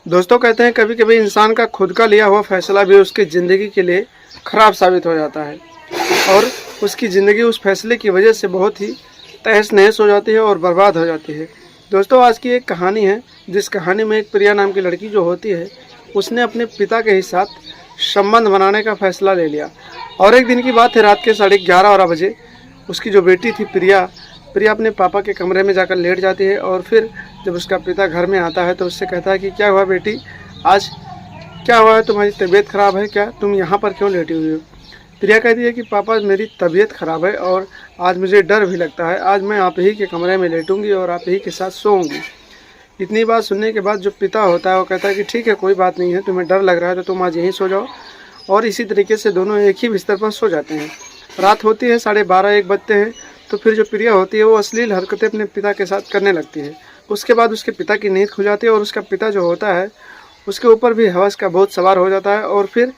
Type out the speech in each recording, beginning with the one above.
दोस्तों कहते हैं कभी कभी इंसान का खुद का लिया हुआ फैसला भी उसकी ज़िंदगी के लिए ख़राब साबित हो जाता है और उसकी ज़िंदगी उस फैसले की वजह से बहुत ही तहस नहस हो जाती है और बर्बाद हो जाती है। दोस्तों आज की एक कहानी है जिस कहानी में एक प्रिया नाम की लड़की जो होती है उसने अपने पिता के ही साथ संबंध बनाने का फैसला ले लिया। और एक दिन की बात है, रात के 11:30 बजे उसकी जो बेटी थी प्रिया प्रिया अपने पापा के कमरे में जाकर लेट जाती है और फिर जब उसका पिता घर में आता है तो उससे कहता है कि क्या हुआ बेटी, आज क्या हुआ है, तुम्हारी तबीयत ख़राब है क्या, तुम यहाँ पर क्यों लेटी हुई हो। प्रिया कहती है कि पापा मेरी तबीयत ख़राब है और आज मुझे डर भी लगता है, आज मैं आप ही के कमरे में लेटूंगी और आप ही के साथ सोऊंगी। इतनी बात सुनने के बाद जो पिता होता है वो कहता है कि ठीक है, कोई बात नहीं है, तुम्हें डर लग रहा है तो तुम आज यहीं सो जाओ। और इसी तरीके से दोनों एक ही बिस्तर पर सो जाते हैं। रात होती है, 12:30-1 बजते हैं। तो फिर जो प्रिया होती है वो अश्लील हरकतें अपने पिता के साथ करने लगती है। उसके बाद उसके पिता की नींद खुल जाती है और उसका पिता जो होता है उसके ऊपर भी हवस का भूत सवार हो जाता है और फिर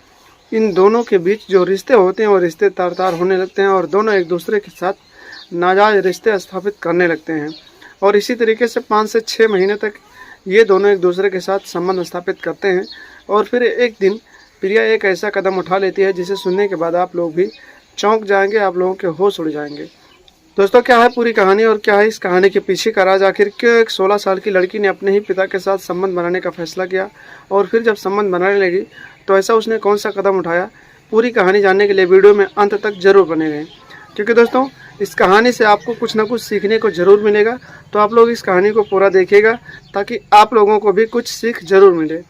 इन दोनों के बीच जो रिश्ते होते हैं वो रिश्ते तार तार होने लगते हैं और दोनों एक दूसरे के साथ नाजायज़ रिश्ते स्थापित करने लगते हैं। और इसी तरीके से 5 से 6 महीने तक ये दोनों एक दूसरे के साथ संबंध स्थापित करते हैं। और फिर एक दिन प्रिया एक ऐसा कदम उठा लेती है जिसे सुनने के बाद आप लोग भी चौंक जाएंगे, आप लोगों के होश उड़ जाएंगे। दोस्तों क्या है पूरी कहानी और क्या है इस कहानी के पीछे का राज, आखिर क्यों एक 16 साल की लड़की ने अपने ही पिता के साथ संबंध बनाने का फैसला किया और फिर जब संबंध बनाने लगी तो ऐसा उसने कौन सा कदम उठाया। पूरी कहानी जानने के लिए वीडियो में अंत तक जरूर बने रहें, क्योंकि दोस्तों इस कहानी से आपको कुछ ना कुछ सीखने को ज़रूर मिलेगा। तो आप लोग इस कहानी को पूरा देखिएगा ताकि आप लोगों को भी कुछ सीख ज़रूर मिले।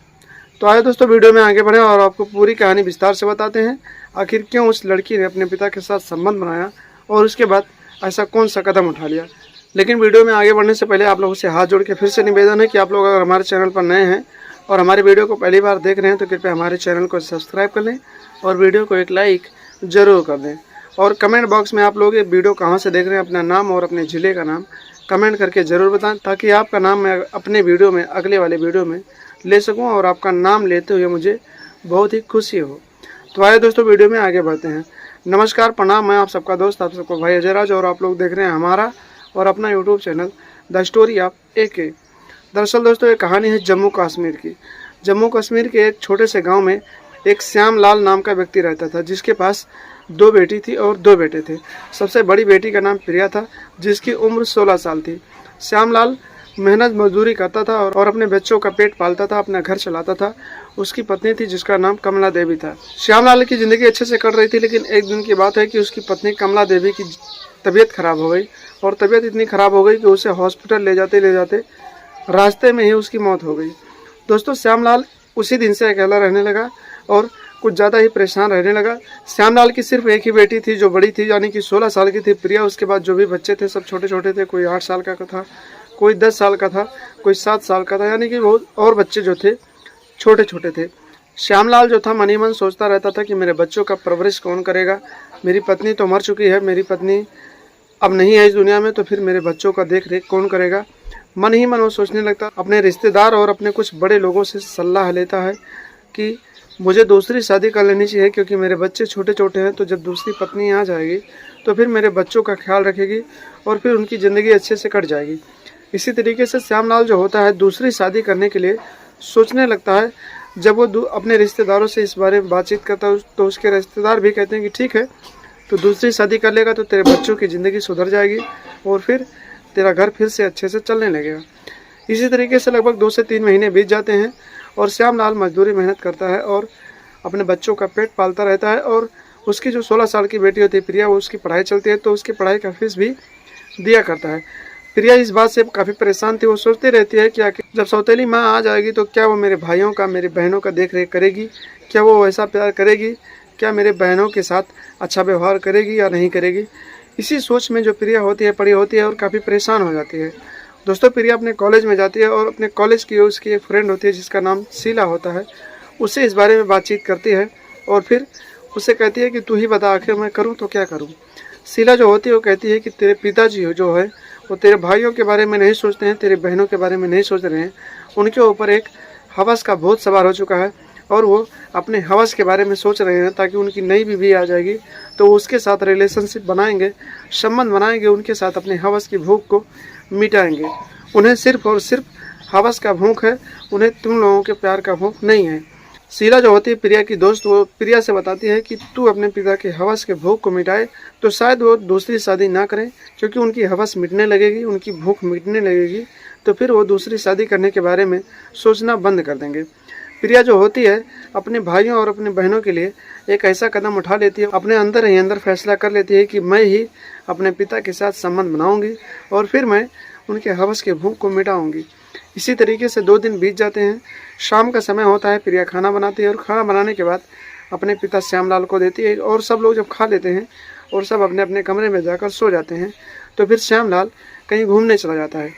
तो आइए दोस्तों वीडियो में आगे बढ़ें और आपको पूरी कहानी विस्तार से बताते हैं आखिर क्यों उस लड़की ने अपने पिता के साथ संबंध बनाया और उसके बाद ऐसा कौन सा कदम उठा लिया। लेकिन वीडियो में आगे बढ़ने से पहले आप लोगों से हाथ जोड़ के फिर से निवेदन है कि आप लोग अगर हमारे चैनल पर नए हैं और हमारे वीडियो को पहली बार देख रहे हैं तो कृपया हमारे चैनल को सब्सक्राइब कर लें और वीडियो को एक लाइक ज़रूर कर दें। और कमेंट बॉक्स में आप लोग ये वीडियो कहाँ से देख रहे हैं अपना नाम और अपने ज़िले का नाम कमेंट करके ज़रूर बताएं, ताकि आपका नाम मैं अपने वीडियो में अगले वाले वीडियो में ले सकूं और आपका नाम लेते हुए मुझे बहुत ही खुशी हो। तो आइए दोस्तों वीडियो में आगे बढ़ते हैं। नमस्कार, प्रणाम, मैं आप सबका दोस्त, आप सबको भाई अजय राज और आप लोग देख रहे हैं हमारा और अपना YouTube channel the story of AK। दरअसल दोस्तों ये कहानी है जम्मू कश्मीर की। जम्मू कश्मीर के एक छोटे से गांव में एक श्याम लाल नाम का व्यक्ति रहता था, जिसके पास 2 बेटी थी और 2 बेटे थे। सबसे बड़ी बेटी का नाम प्रिया था जिसकी उम्र 16 साल थी। श्याम लाल मेहनत मजदूरी करता था और अपने बच्चों का पेट पालता था, अपना घर चलाता था। उसकी पत्नी थी जिसका नाम कमला देवी था। श्यामलाल की ज़िंदगी अच्छे से कट रही थी, लेकिन एक दिन की बात है कि उसकी पत्नी कमला देवी की तबीयत खराब हो गई और तबीयत इतनी ख़राब हो गई कि उसे हॉस्पिटल ले जाते रास्ते में ही उसकी मौत हो गई। दोस्तों श्यामलाल उसी दिन से अकेला रहने लगा और कुछ ज़्यादा ही परेशान रहने लगा। श्यामलाल की सिर्फ एक ही बेटी थी जो बड़ी थी, यानी कि 16 साल की थी प्रिया। उसके बाद जो भी बच्चे थे सब छोटे छोटे थे, कोई 8 साल का था, कोई 10 साल का था, कोई 7 साल का था, यानी कि बहुत और बच्चे जो थे छोटे छोटे थे। श्यामलाल जो था मन ही मन सोचता रहता था कि मेरे बच्चों का परवरिश कौन करेगा, मेरी पत्नी तो मर चुकी है, मेरी पत्नी अब नहीं है इस दुनिया में, तो फिर मेरे बच्चों का देख रेख कौन करेगा। मन ही मन वो सोचने लगता। अपने रिश्तेदार और अपने कुछ बड़े लोगों से सलाह लेता है कि मुझे दूसरी शादी कर लेनी चाहिए, क्योंकि मेरे बच्चे छोटे छोटे हैं, तो जब दूसरी पत्नी आ जाएगी तो फिर मेरे बच्चों का ख्याल रखेगी और फिर उनकी ज़िंदगी अच्छे से कट जाएगी। इसी तरीके से श्यामलाल जो होता है दूसरी शादी करने के लिए सोचने लगता है। जब वो अपने रिश्तेदारों से इस बारे में बातचीत करता है तो उसके रिश्तेदार भी कहते हैं कि ठीक है, तो दूसरी शादी कर लेगा तो तेरे बच्चों की ज़िंदगी सुधर जाएगी और फिर तेरा घर फिर से अच्छे से चलने लगेगा। इसी तरीके से लगभग 2 से 3 महीने बीत जाते हैं और श्यामलाल मजदूरी मेहनत करता है और अपने बच्चों का पेट पालता रहता है। और उसकी जो 16 साल की बेटी होती है प्रिया, वो उसकी पढ़ाई चलती है तो उसकी पढ़ाई का फीस भी दिया करता है। प्रिया इस बात से काफ़ी परेशान थी। वो सोचती रहती है कि आखिर जब सौतेली माँ आ जाएगी तो क्या वो मेरे भाइयों का, मेरी बहनों का देख रेख करेगी, क्या वो वैसा प्यार करेगी, क्या मेरे बहनों के साथ अच्छा व्यवहार करेगी या नहीं करेगी। इसी सोच में जो प्रिया होती है पड़ी होती है और काफ़ी परेशान हो जाती है। दोस्तों प्रिया अपने कॉलेज में जाती है और अपने कॉलेज की उसकी एक फ्रेंड होती है जिसका नाम शीला होता है। उससे इस बारे में बातचीत करती है और फिर उससे कहती है कि तू ही बता आखिर मैं करूँ तो क्या करूँ। शीला जो होती है वो कहती है कि तेरे पिताजी जो है वो तेरे भाइयों के बारे में नहीं सोचते हैं, तेरे बहनों के बारे में नहीं सोच रहे हैं। उनके ऊपर एक हवस का भूत सवार हो चुका है और वो अपने हवस के बारे में सोच रहे हैं, ताकि उनकी नई बीवी आ जाएगी तो उसके साथ रिलेशनशिप बनाएंगे, संबंध बनाएंगे, उनके साथ अपने हवस की भूख को मिटाएंगे। उन्हें सिर्फ और सिर्फ हवस का भूख है, उन्हें तुम लोगों के प्यार का भूख नहीं है। शीला जो होती है प्रिया की दोस्त, वो प्रिया से बताती है कि तू अपने पिता के हवस के भूख को मिटाए तो शायद वो दूसरी शादी ना करें, क्योंकि उनकी हवस मिटने लगेगी, उनकी भूख मिटने लगेगी, तो फिर वो दूसरी शादी करने के बारे में सोचना बंद कर देंगे। प्रिया जो होती है अपने भाइयों और अपने बहनों के लिए एक ऐसा कदम उठा लेती है, अपने अंदर ही अंदर फैसला कर लेती है कि मैं ही अपने पिता के साथ संबंध बनाऊंगी और फिर मैं उनके हवस के भूख को मिटाऊंगी। इसी तरीके से 2 दिन बीत जाते हैं। शाम का समय होता है, प्रिया खाना बनाती है और खाना बनाने के बाद अपने पिता श्यामलाल को देती है और सब लोग जब खा लेते हैं और सब अपने अपने कमरे में जाकर सो जाते हैं तो फिर श्यामलाल कहीं घूमने चला जाता है।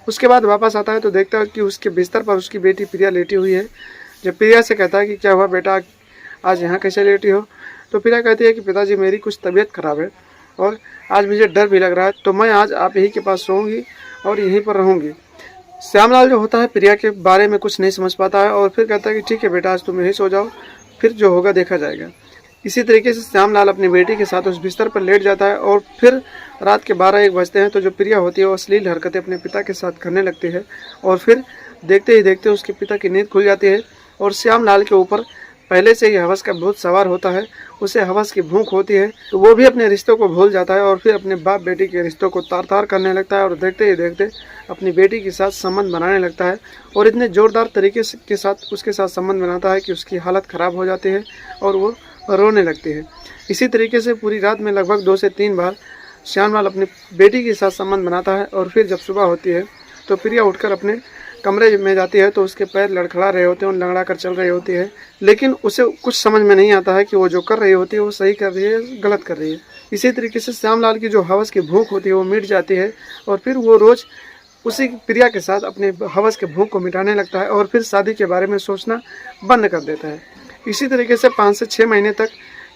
उसके बाद वापस आता है तो देखता है कि उसके बिस्तर पर उसकी बेटी प्रिया लेटी हुई है। जब प्रिया से कहता है कि क्या हुआ बेटा, आज यहाँ कैसे लेटी हो, तो प्रिया कहती है कि पिताजी मेरी कुछ तबीयत खराब है और आज मुझे डर भी लग रहा है, तो मैं आज आप यहीं के पास सोऊंगी और यहीं पर रहूंगी। श्यामलाल जो होता है प्रिया के बारे में कुछ नहीं समझ पाता है और फिर कहता है कि ठीक है बेटा, आज तुम यहीं सो जाओ, फिर जो होगा देखा जाएगा। इसी तरीके से श्यामलाल अपनी बेटी के साथ उस बिस्तर पर लेट जाता है और फिर रात के 12-1 बजते हैं तो जो प्रिया होती है वो अश्लील हरकतें अपने पिता के साथ करने लगती है और फिर देखते ही देखते उसके पिता की नींद खुल जाती है और श्यामलाल के ऊपर पहले से ही हवस का भूत सवार होता है। उसे हवस की भूख होती है तो वो भी अपने रिश्तों को भूल जाता है और फिर अपने बाप बेटी के रिश्तों को तार तार करने लगता है और देखते ही देखते अपनी बेटी के साथ संबंध बनाने लगता है और इतने जोरदार तरीके के साथ उसके साथ संबंध बनाता है कि उसकी हालत ख़राब हो जाती है और वो रोने लगती है। इसी तरीके से पूरी रात में लगभग 2 से 3 बार श्यामलाल अपनी बेटी के साथ संबंध बनाता है और फिर जब सुबह होती है तो प्रिया उठकर अपने कमरे में जाती है तो उसके पैर लड़खड़ा रहे होते हैं और लंगड़ा कर चल रही होती है, लेकिन उसे कुछ समझ में नहीं आता है कि वो जो कर रही होती है वो सही कर रही है गलत कर रही है। इसी तरीके से श्यामलाल की जो हवस की भूख होती है वो मिट जाती है और फिर वो रोज़ उसी प्रिया के साथ अपने हवस के भूख को मिटाने लगता है और फिर शादी के बारे में सोचना बंद कर देता है। इसी तरीके से 5 से 6 महीने तक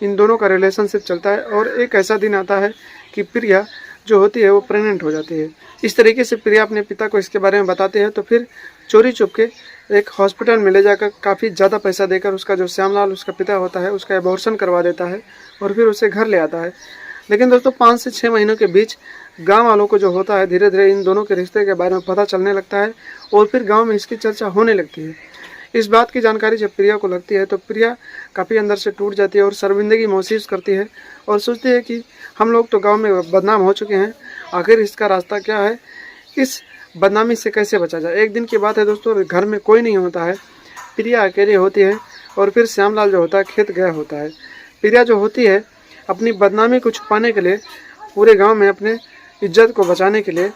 इन दोनों का रिलेशनशिप चलता है और एक ऐसा दिन आता है कि प्रिया जो होती है वो प्रेग्नेंट हो जाती है। इस तरीके से प्रिया अपने पिता को इसके बारे में बताते हैं तो फिर चोरी चुपके एक हॉस्पिटल में ले जाकर काफ़ी ज़्यादा पैसा देकर उसका जो श्यामलाल उसका पिता होता है उसका एबॉर्शन करवा देता है और फिर उसे घर ले आता है। लेकिन दोस्तों 5 से 6 महीनों के बीच गांव वालों को जो होता है धीरे धीरे इन दोनों के रिश्ते के बारे में पता चलने लगता है और फिर गांव में इसकी चर्चा होने लगती है। इस बात की जानकारी जब प्रिया को लगती है तो प्रिया काफ़ी अंदर से टूट जाती है और शर्मिंदगी महसूस करती है और सोचती है कि हम लोग तो गांव में बदनाम हो चुके हैं, आखिर इसका रास्ता क्या है, इस बदनामी से कैसे बचा जाए। एक दिन की बात है दोस्तों, घर में कोई नहीं होता है, प्रिया अकेली होती है और फिर श्यामलाल जो होता है खेत गया होता है। प्रिया जो होती है अपनी बदनामी को छुपाने के लिए पूरे गांव में अपने इज्जत को बचाने के लिए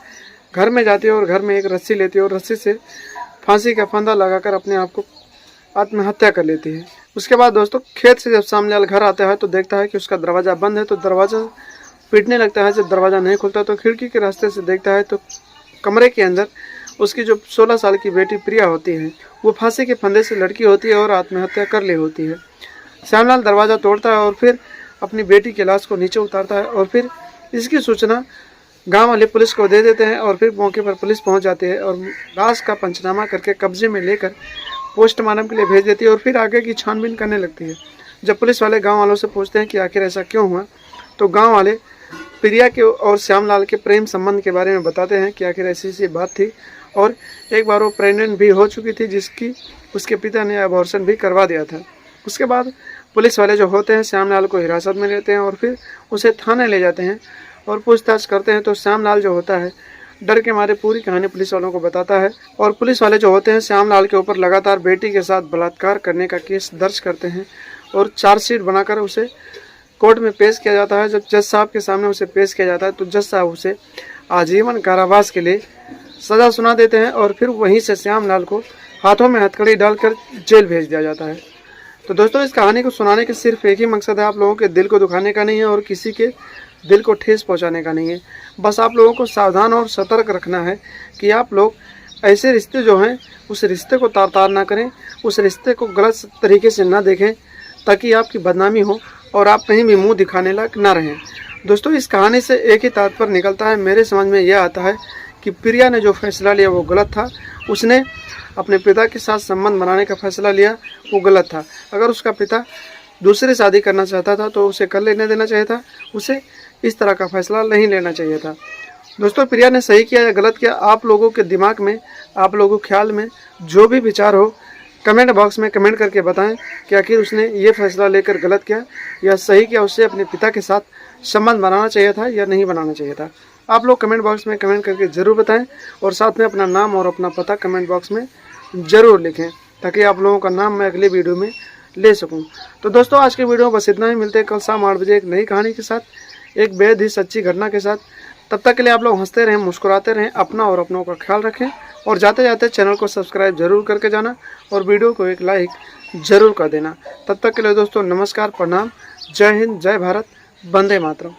घर में जाती है और घर में एक रस्सी लेती है और रस्सी से फांसी का फंदा लगाकर अपने आप को आत्महत्या कर लेती है। उसके बाद दोस्तों खेत से जब श्यामलाल घर आता है तो देखता है कि उसका दरवाज़ा बंद है तो दरवाज़ा पीटने लगता है। जब दरवाज़ा नहीं खुलता तो खिड़की के रास्ते से देखता है तो कमरे के अंदर उसकी जो 16 साल की बेटी प्रिया होती है वो फांसी के फंदे से लड़की होती है और आत्महत्या कर ली होती है। श्यामलाल दरवाज़ा तोड़ता है और फिर अपनी बेटी की लाश को नीचे उतारता है और फिर इसकी सूचना गांव वाले पुलिस को दे देते हैं और फिर मौके पर पुलिस पहुंच जाती है और लाश का पंचनामा करके कब्जे में लेकर पोस्टमार्टम के लिए भेज देती है और फिर आगे की छानबीन करने लगती है। जब पुलिस वाले गांव वालों से पूछते हैं कि आखिर ऐसा क्यों हुआ तो गांव वाले प्रिया के और श्यामलाल के प्रेम संबंध के बारे में बताते हैं कि आखिर ऐसी बात थी और एक बार वो प्रेग्नेंट भी हो चुकी थी जिसकी उसके पिता ने अबॉर्शन भी करवा दिया था। उसके बाद पुलिस वाले जो होते हैं श्यामलाल को हिरासत में लेते हैं और फिर उसे थाने ले जाते हैं और पूछताछ करते हैं तो श्यामलाल जो होता है डर के मारे पूरी कहानी पुलिस वालों को बताता है और पुलिस वाले जो होते हैं श्यामलाल के ऊपर लगातार बेटी के साथ बलात्कार करने का केस दर्ज करते हैं और चार्जशीट बनाकर उसे कोर्ट में पेश किया जाता है। जब जज साहब के सामने उसे पेश किया जाता है तो जज साहब उसे आजीवन कारावास के लिए सज़ा सुना देते हैं और फिर वहीं से श्यामलाल को हाथों में हथकड़ी डालकर जेल भेज दिया जाता है। तो दोस्तों इस कहानी को सुनाने का सिर्फ एक ही मकसद है, आप लोगों के दिल को दुखाने का नहीं है और किसी के दिल को ठेस पहुंचाने का नहीं है। बस आप लोगों को सावधान और सतर्क रखना है कि आप लोग ऐसे रिश्ते जो हैं उस रिश्ते को तार तार ना करें, उस रिश्ते को गलत तरीके से ना देखें ताकि आपकी बदनामी हो और आप कहीं भी मुंह दिखाने लायक ना रहें। दोस्तों इस कहानी से एक ही तात्पर्य निकलता है, मेरे समझ में यह आता है कि प्रिया ने जो फैसला लिया वो गलत था। उसने अपने पिता के साथ संबंध बनाने का फैसला लिया वो गलत था। अगर उसका पिता दूसरी शादी करना चाहता था तो उसे कर लेने देना चाहिए था, उसे इस तरह का फैसला नहीं लेना चाहिए था। दोस्तों प्रिया ने सही किया या गलत किया, आप लोगों के दिमाग में, आप लोगों के ख्याल में जो भी विचार हो कमेंट बॉक्स में कमेंट करके बताएं कि आखिर उसने ये फैसला लेकर गलत किया या सही किया। उससे अपने पिता के साथ संबंध बनाना चाहिए था या नहीं बनाना चाहिए था। आप लोग कमेंट बॉक्स में कमेंट करके ज़रूर बताएं और साथ में अपना नाम और अपना पता कमेंट बॉक्स में ज़रूर लिखें ताकि आप लोगों का नाम मैं अगले वीडियो में ले सकूं। तो दोस्तों आज के वीडियो में बस इतना ही। मिलते हैं कल शाम 8 बजे एक नई कहानी के साथ, एक बेहद ही सच्ची घटना के साथ। तब तक के लिए आप लोग हंसते रहें, मुस्कुराते रहें, अपना और अपनों का ख्याल रखें और जाते जाते चैनल को सब्सक्राइब जरूर करके जाना और वीडियो को एक लाइक ज़रूर कर देना। तब तक के लिए दोस्तों नमस्कार, प्रणाम, जय हिंद, जय भारत, वंदे मातरम।